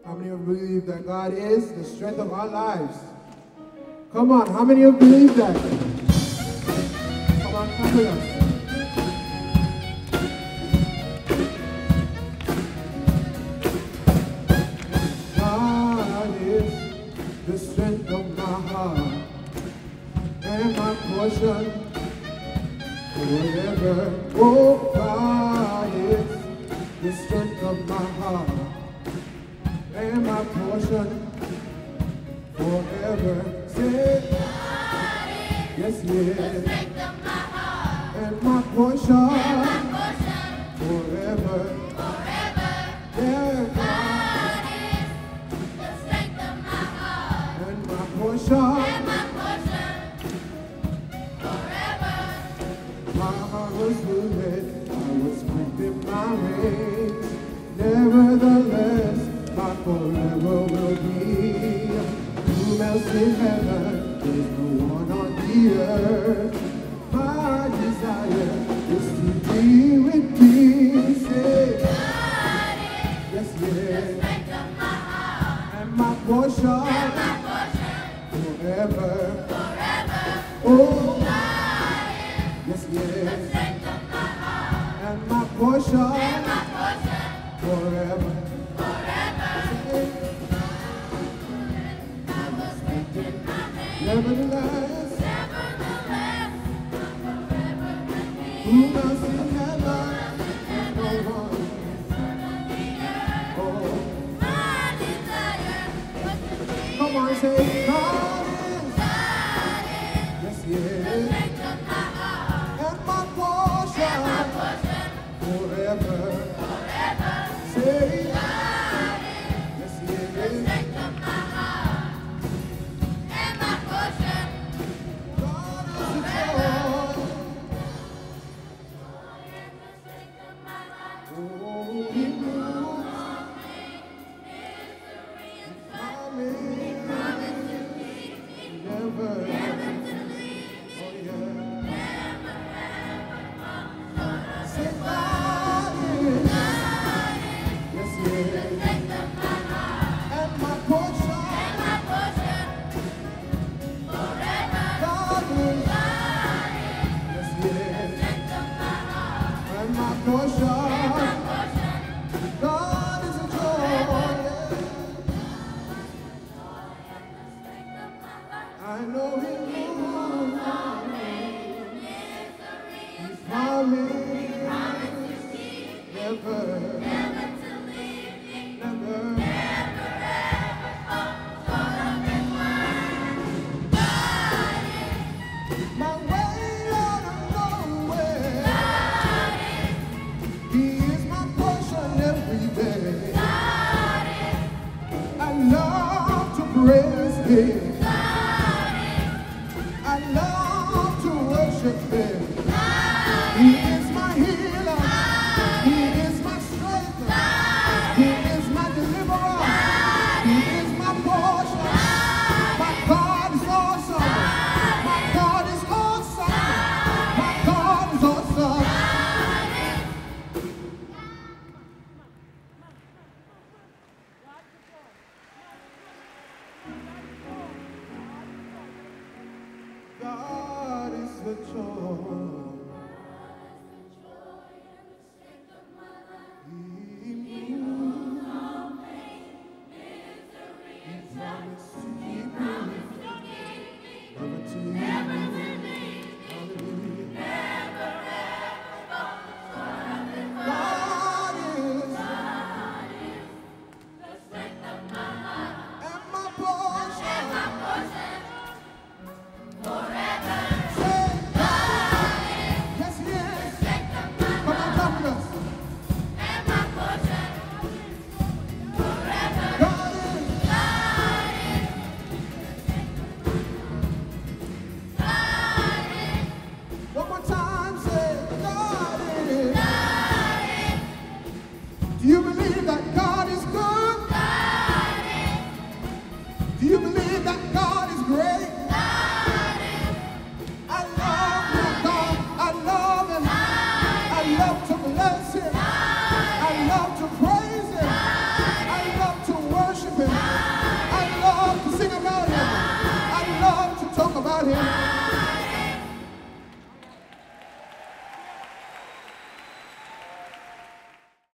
How many of you believe that God is the strength of our lives? Come on, how many of you believe that? Come on, come with us. God is the strength of my heart and my portion forever. Oh, God is the strength of my heart and my portion forever. Say, yes, yes. The strength of my heart and my portion forever. Forever. Yeah, God is the strength of my heart and my portion forever. My heart was wounded, I was pricked in my veins. Nevertheless, my forever will be. Who else in heaven? There's no one on the earth. My desire is to be with thee. Say, God is yes, yes. The strength of my heart and my portion forever. Forever. Oh, God is yes, yes. The strength of my heart and my portion forever. Nevertheless, who else in heaven? No one. Oh, my desire. Come on, say, God is. Yes, yes. And my portion forever. Say, yes, yes. God is the joy. Forever. Say, God about him.